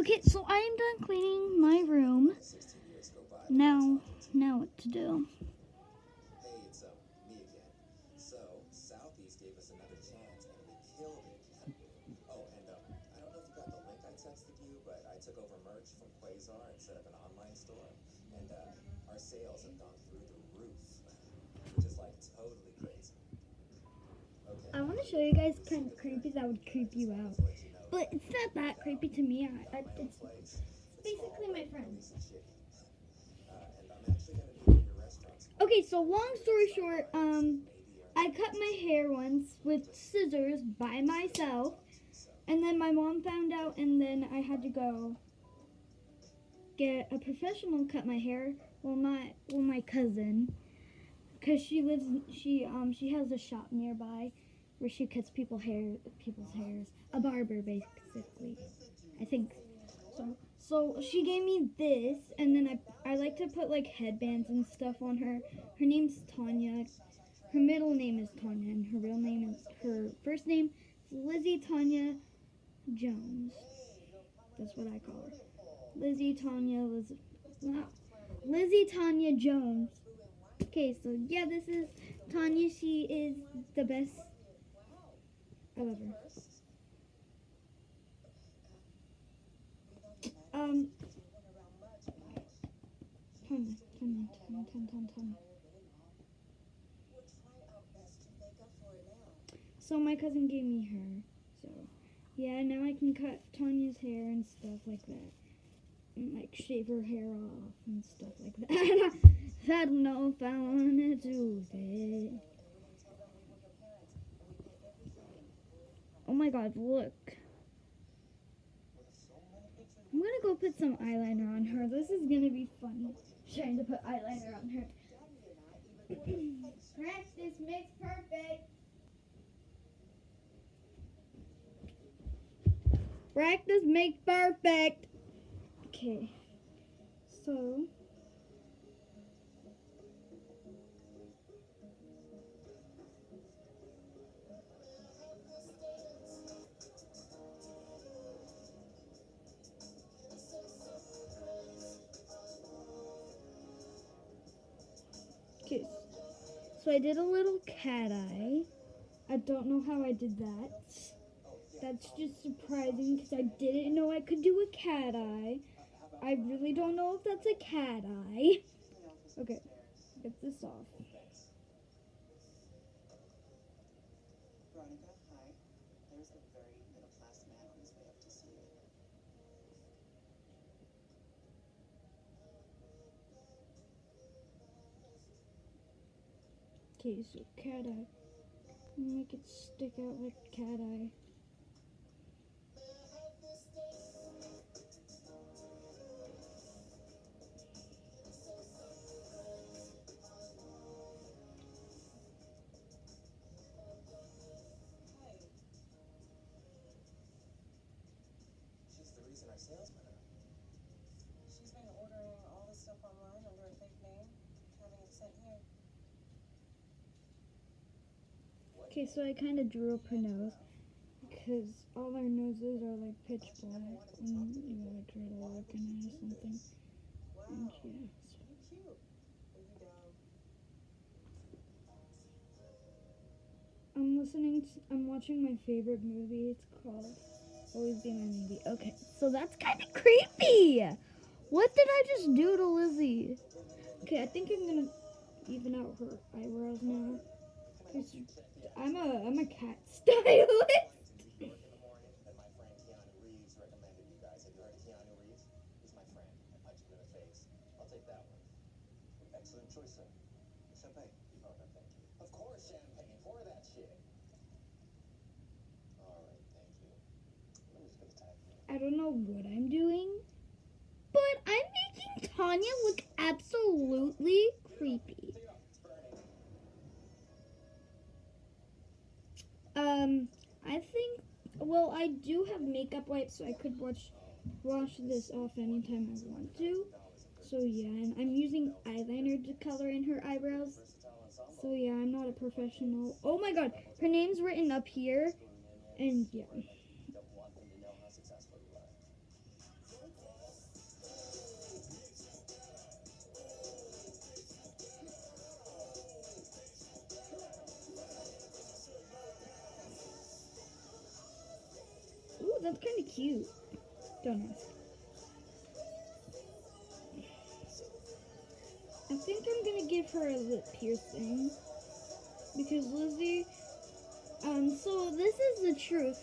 Okay, so I am done cleaning my room. Now what to do? Hey, it's me again. So, Southeast gave us another chance and we killed it. Oh, and I don't know if you got the link I texted you, but I took over merch from Quasar and set up an online store. And our sales have gone through the roof, which is like totally crazy. Okay. I want to show you guys kind of creepy that would creep you out. But it's not that creepy to me. It's basically my friend. And I'm actually going to be in your restaurants. Okay, so long story short, I cut my hair once with scissors by myself, and then my mom found out, and then I had to go get a professional cut my hair. Well, my cousin, because she has a shop nearby where she cuts people's hairs, a barber basically, I think. So she gave me this, and then I like to put like headbands and stuff on her. Her name's Tanya. Her middle name is Tanya, and her first name is Lizzie Tanya Jones. That's what I call her. Lizzie Tanya Jones. Okay, so yeah, this is Tanya. She is the best. I love her. Tanya. So my cousin gave me her. So yeah, now I can cut Tanya's hair and stuff like that. And like shave her hair off and stuff like that. I don't know if I want to do that. Oh my god, look. I'm gonna go put some eyeliner on her. This is gonna be funny. Trying to put eyeliner on her. Practice makes perfect. Practice makes perfect. Okay. So. Okay. So I did a little cat eye. I don't know how I did that. That's just surprising because I didn't know I could do a cat eye. I really don't know if that's a cat eye. Okay, get this off. Veronica, hi. There's a very middle-class man on his way up to see you. Okay, so cat eye. Make it stick out like cat eye. She's the reason our sales went up. She's been ordering all this stuff online under a fake name, having it sent here. Okay, so I kind of drew up her nose because all our noses are like pitch black, and you know, like turtle looking or something. Wow. And yeah. You cute. Are you down? I'm watching my favorite movie. It's called Always Be My Maybe. Okay, so that's kind of creepy. What did I just do to Lizzie? Okay, I think I'm gonna even out her eyebrows now. I'm a cat stylist. In the morning, and my friend Keanu Reeves recommended you guys. Have you heard of Keanu Reeves? He's my friend. I punch him in the face. I'll take that one. Excellent choice, sir. Champagne. Oh, no, thank you. Of course, champagne. Pour that shit. All right, thank you. Let me just get the tag. I don't know what I'm doing, but I'm making Tanya look absolutely creepy. I think, well, I do have makeup wipes, so I could wash this off anytime I want to. So yeah, and I'm using eyeliner to color in her eyebrows. So yeah, I'm not a professional. Oh my god, her name's written up here, and yeah. that's kind of cute. Don't ask. I think I'm gonna give her a lip piercing because Lizzie. So this is the truth.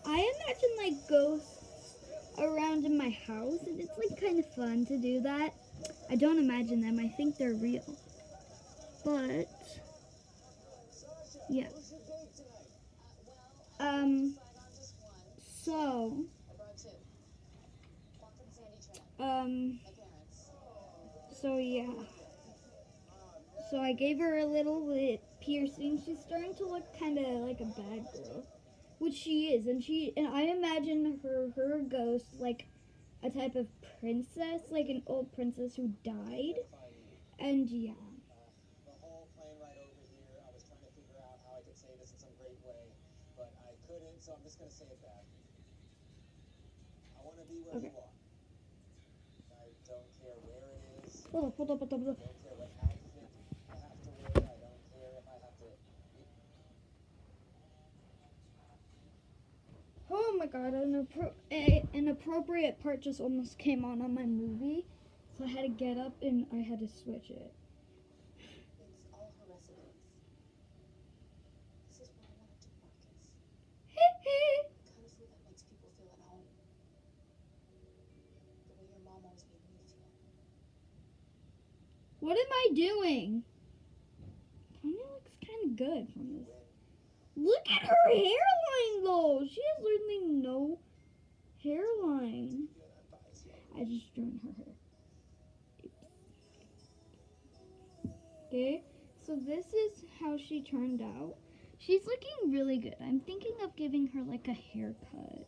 I imagine like ghosts around in my house, and it's like kind of fun to do that. I don't imagine them. I think they're real. But yeah. So so yeah. So I gave her a little lip piercing. She's starting to look kind of like a bad girl, which she is, and I imagine her ghost like a type of princess, like an old princess who died, and yeah. The whole plane ride over here, I was trying to figure out how I could say this in some great way, but I couldn't, so I'm just going to say it back. I want to be where you are. I don't care where it is. Hold up. I don't care what outfit I have to wear. I don't care if I have to... Oh my god, an appropriate part just almost came on my movie, so I had to get up and I had to switch it. It's all her residence. This is what I want to do, Marcus. The kind of food that makes people feel at home. The way your mom always made me feel. What am I doing? Tanya looks kind of good from this. Look at her hairline, though. She has literally no hairline. I just drawn her hair. Okay, so this is how she turned out. She's looking really good. I'm thinking of giving her like a haircut.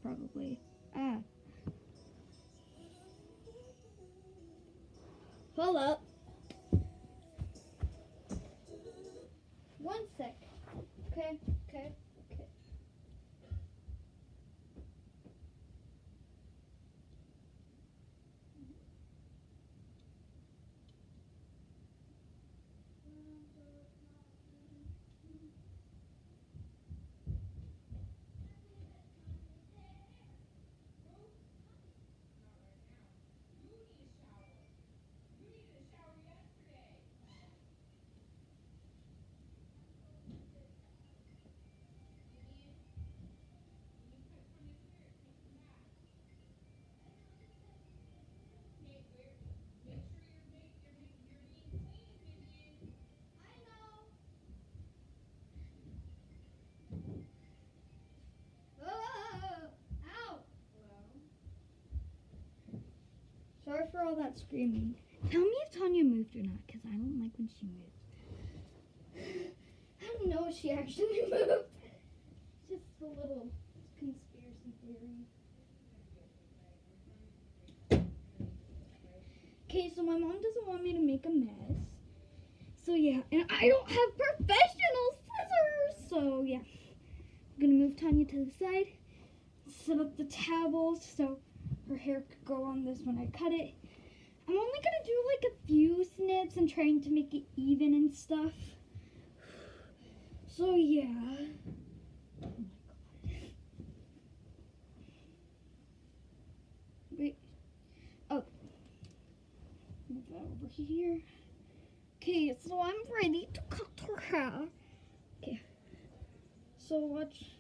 Probably. Hold up. One sec. Okay. Sorry for all that screaming. Tell me if Tanya moved or not, because I don't like when she moves. I don't know if she actually moved. Just a little conspiracy theory. Okay, so my mom doesn't want me to make a mess. So yeah, and I don't have professional scissors. So yeah, I'm gonna move Tanya to the side, set up the towels so her hair could go on this when I cut it. I'm only gonna do like a few snips and trying to make it even and stuff. So yeah. Oh my god. Wait. Oh. Move that over here. Okay, so I'm ready to cut her hair. Okay. So watch.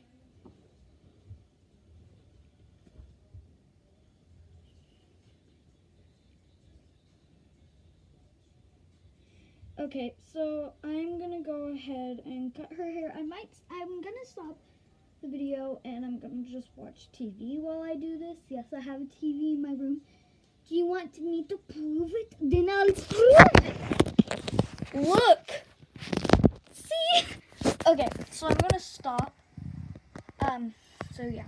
Okay, so I'm gonna go ahead and cut her hair. I'm gonna stop the video and I'm gonna just watch TV while I do this. Yes, I have a TV in my room. Do you want me to prove it? Then I'll prove it. Look. See? Okay, so I'm gonna stop. So yeah.